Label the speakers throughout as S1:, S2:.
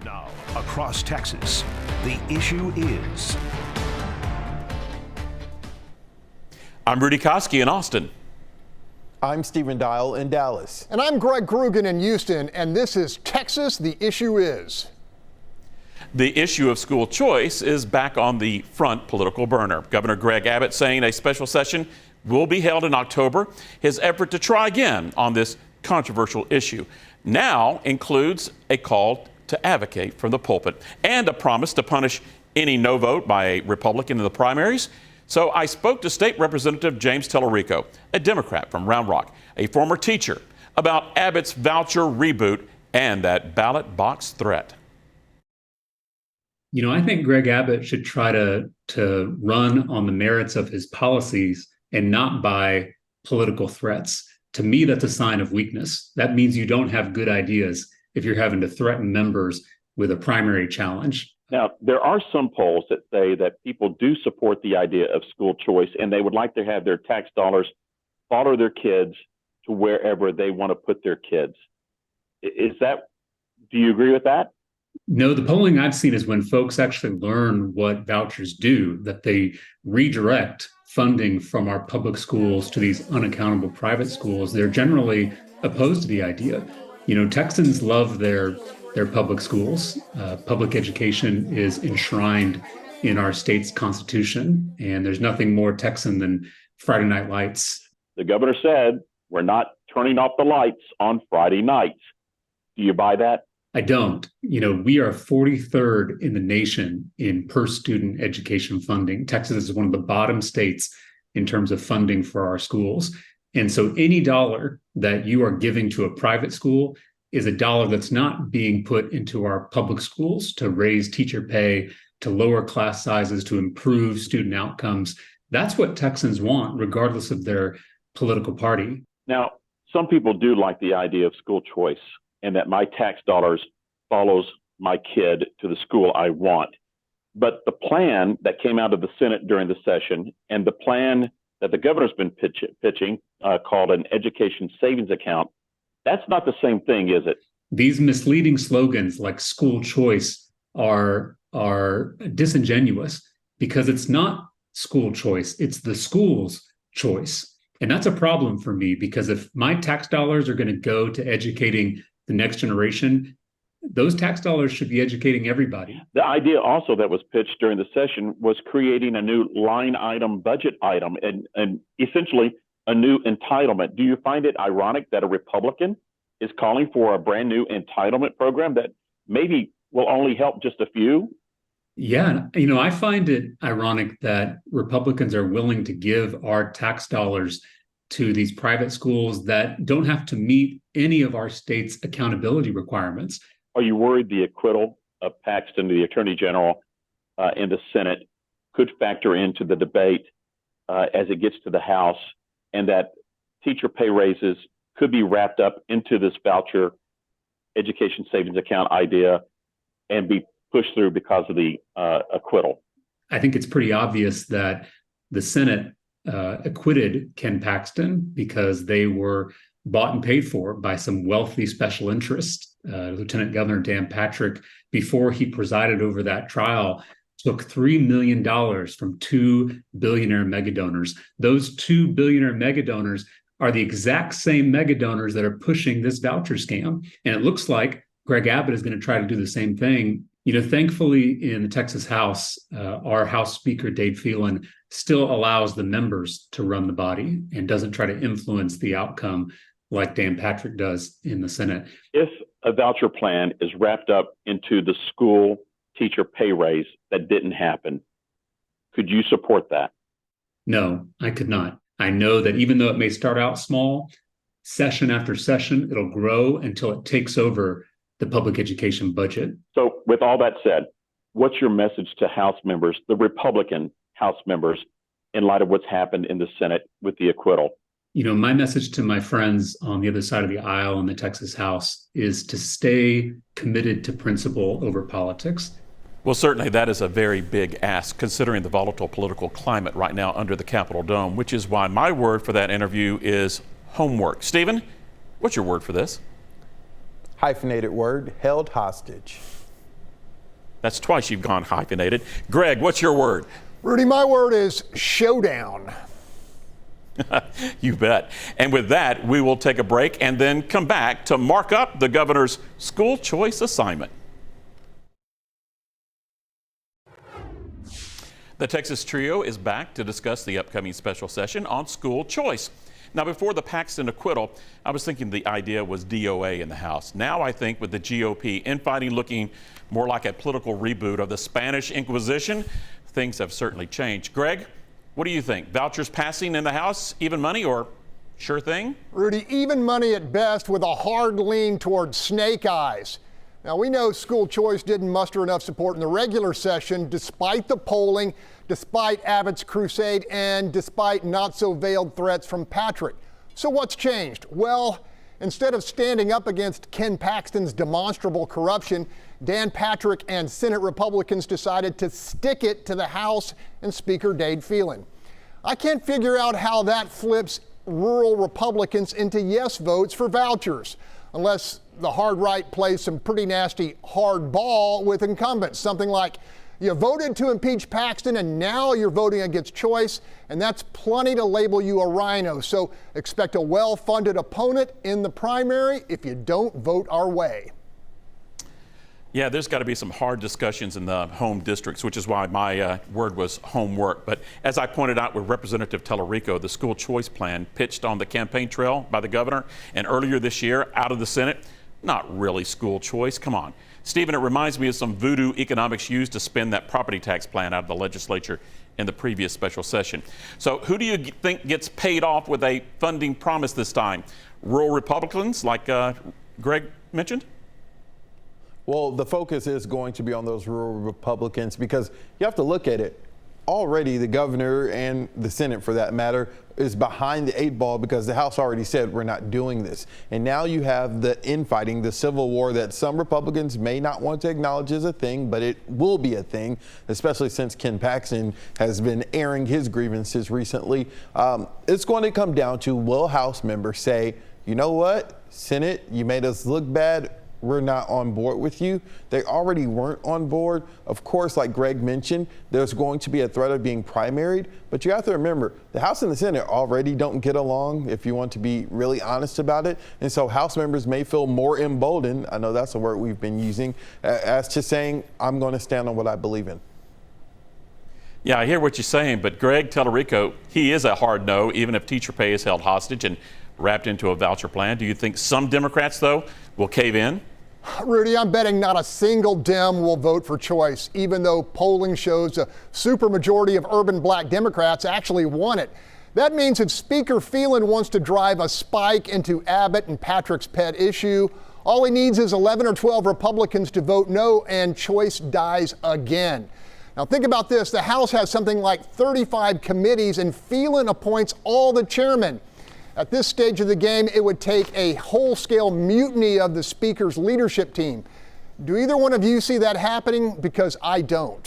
S1: Now, across Texas, the issue is.
S2: I'm Rudy Koski in Austin.
S3: I'm Stephen Dial in Dallas.
S4: And I'm Greg Krugen in Houston, and this is Texas, the issue is.
S2: The issue of school choice is back on the front political burner. Governor Greg Abbott saying a special session will be held in October. His effort to try again on this controversial issue now includes a call to advocate from the pulpit and a promise to punish any no vote by a Republican in the primaries. So I spoke to State Representative James Talarico, a Democrat from Round Rock, a former teacher, about Abbott's voucher reboot and that ballot box threat.
S5: You know, I think Greg Abbott should try to run on the merits of his policies and not by political threats. To me, that's a sign of weakness. That means you don't have good ideas if you're having to threaten members with a primary challenge.
S6: Now, there are some polls that say that people do support the idea of school choice, and they would like to have their tax dollars follow their kids to wherever they want to put their kids. Do you agree with that?
S5: No, the polling I've seen is when folks actually learn what vouchers do, that they redirect funding from our public schools to these unaccountable private schools. They're generally opposed to the idea. You know, Texans love their public schools. Public education is enshrined in our state's constitution, and there's nothing more Texan than Friday night lights.
S6: The governor said we're not turning off the lights on Friday nights. Do you buy that?
S5: I don't. You know, we are 43rd in the nation in per student education funding. Texas is one of the bottom states in terms of funding for our schools. And so any dollar that you are giving to a private school is a dollar that's not being put into our public schools to raise teacher pay, to lower class sizes, to improve student outcomes. That's what Texans want, regardless of their political party.
S6: Now, some people do like the idea of school choice and that my tax dollars follows my kid to the school I want. But the plan that came out of the Senate during the session and the plan that the governor's been pitching called an education savings account, that's not the same thing, is it?
S5: These misleading slogans like school choice are disingenuous because it's not school choice, it's the school's choice. And that's a problem for me because if my tax dollars are going to go to educating the next generation, those tax dollars should be educating everybody.
S6: The idea also that was pitched during the session was creating a new line item budget item and essentially a new entitlement. Do you find it ironic that a Republican is calling for a brand new entitlement program that maybe will only help just a few?
S5: Yeah, you know, I find it ironic that Republicans are willing to give our tax dollars to these private schools that don't have to meet any of our state's accountability requirements.
S6: Are you worried the acquittal of Paxton, the Attorney General, in the Senate could factor into the debate as it gets to the House, and that teacher pay raises could be wrapped up into this voucher education savings account idea and be pushed through because of the acquittal?
S5: I think it's pretty obvious that the Senate acquitted Ken Paxton because they were bought and paid for by some wealthy special interests. Lieutenant Governor Dan Patrick, before he presided over that trial, took $3 million from two billionaire megadonors. Those two billionaire megadonors are the exact same megadonors that are pushing this voucher scam. And it looks like Greg Abbott is going to try to do the same thing. You know, thankfully, in the Texas House, our House Speaker, Dave Phelan, still allows the members to run the body and doesn't try to influence the outcome like Dan Patrick does in the Senate.
S6: If a voucher plan is wrapped up into the school teacher pay raise that didn't happen, could you support that?
S5: No, I could not. I know that even though it may start out small, session after session, it'll grow until it takes over the public education budget.
S6: So with all that said, what's your message to House members, the Republican House members, in light of what's happened in the Senate with the acquittal?
S5: You know, my message to my friends on the other side of the aisle in the Texas House is to stay committed to principle over politics.
S2: Well, certainly that is a very big ask considering the volatile political climate right now under the Capitol Dome, which is why my word for that interview is homework. Stephen, what's your word for this?
S3: Hyphenated word, held hostage.
S2: That's twice you've gone hyphenated. Greg, what's your word?
S4: Rudy, my word is showdown.
S2: You bet. And with that, we will take a break and then come back to mark up the governor's school choice assignment. The Texas Trio is back to discuss the upcoming special session on school choice. Now, before the Paxton acquittal, I was thinking the idea was DOA in the House. Now I think with the GOP infighting looking more like a political reboot of the Spanish Inquisition, things have certainly changed. Greg, what do you think? Vouchers passing in the House, even money, or sure thing?
S4: Rudy, even money at best with a hard lean towards snake eyes. Now, we know school choice didn't muster enough support in the regular session, despite the polling, despite Abbott's crusade, and despite not-so-veiled threats from Patrick. So what's changed? Well, instead of standing up against Ken Paxton's demonstrable corruption, Dan Patrick and Senate Republicans decided to stick it to the House and Speaker Dade Phelan. I can't figure out how that flips rural Republicans into yes votes for vouchers, unless the hard right plays some pretty nasty hard ball with incumbents. Something like, you voted to impeach Paxton and now you're voting against choice, and that's plenty to label you a rhino. So expect a well-funded opponent in the primary if you don't vote our way.
S2: Yeah, there's got to be some hard discussions in the home districts, which is why my word was homework. But as I pointed out with Representative Talarico, the school choice plan pitched on the campaign trail by the governor and earlier this year out of the Senate, not really school choice. Come on. Stephen, it reminds me of some voodoo economics used to spin that property tax plan out of the legislature in the previous special session. So who do you think gets paid off with a funding promise this time? Rural Republicans like Greg mentioned?
S3: Well, the focus is going to be on those rural Republicans because you have to look at it. Already the governor and the Senate, for that matter, is behind the 8 ball because the House already said we're not doing this. And now you have the infighting, the civil war that some Republicans may not want to acknowledge as a thing, but it will be a thing, especially since Ken Paxton has been airing his grievances recently. It's going to come down to, will House members say, you know what, Senate, you made us look bad. We're not on board with you. They already weren't on board. Of course, like Greg mentioned, there's going to be a threat of being primaried, but you have to remember the House and the Senate already don't get along, if you want to be really honest about it. And so House members may feel more emboldened, I know that's a word we've been using, as to saying, I'm going to stand on what I believe in.
S2: Yeah, I hear what you're saying, but Greg Talarico, he is a hard no, even if teacher pay is held hostage and wrapped into a voucher plan. Do you think some Democrats, though, will cave in?
S4: Rudy, I'm betting not a single Dem will vote for choice, even though polling shows a supermajority of urban black Democrats actually want it. That means if Speaker Phelan wants to drive a spike into Abbott and Patrick's pet issue, all he needs is 11 or 12 Republicans to vote no, and choice dies again. Now think about this. The House has something like 35 committees, and Phelan appoints all the chairmen. At this stage of the game, it would take a whole-scale mutiny of the Speaker's leadership team. Do either one of you see that happening? Because I don't.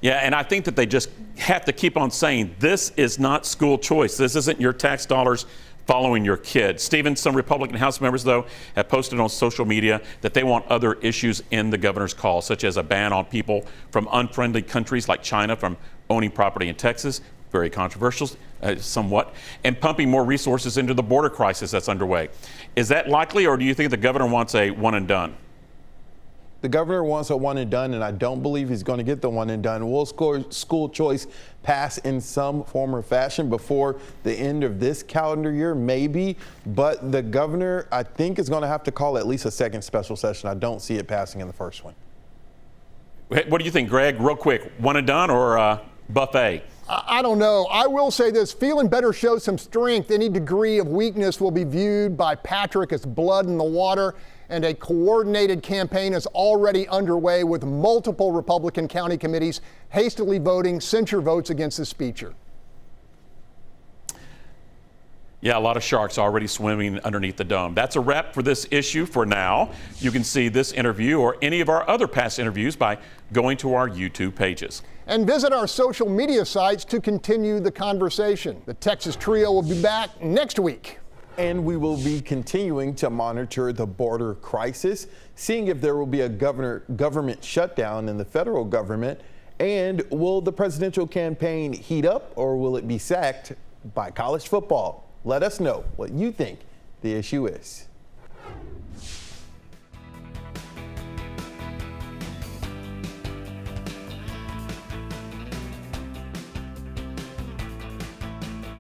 S2: Yeah, and I think that they just have to keep on saying, this is not school choice. This isn't your tax dollars following your kid. Stephen, some Republican House members, though, have posted on social media that they want other issues in the governor's call, such as a ban on people from unfriendly countries like China from owning property in Texas. Very controversial, somewhat, and pumping more resources into the border crisis that's underway. Is that likely, or do you think the governor wants a one and done?
S3: The governor wants a one and done, and I don't believe he's going to get the one and done. Will school choice pass in some form or fashion before the end of this calendar year? Maybe, but the governor, I think, is going to have to call at least a second special session. I don't see it passing in the first one.
S2: What do you think, Greg? Real quick, one and done or buffet?
S4: I don't know. I will say this. Phelan better show some strength. Any degree of weakness will be viewed by Patrick as blood in the water, and a coordinated campaign is already underway with multiple Republican county committees hastily voting censure votes against the speecher.
S2: Yeah, a lot of sharks already swimming underneath the dome. That's a wrap for this issue for now. You can see this interview or any of our other past interviews by going to our YouTube pages.
S4: And visit our social media sites to continue the conversation. The Texas Trio will be back next week.
S3: And we will be continuing to monitor the border crisis, seeing if there will be a government shutdown in the federal government. And will the presidential campaign heat up, or will it be sacked by college football? Let us know what you think the issue is.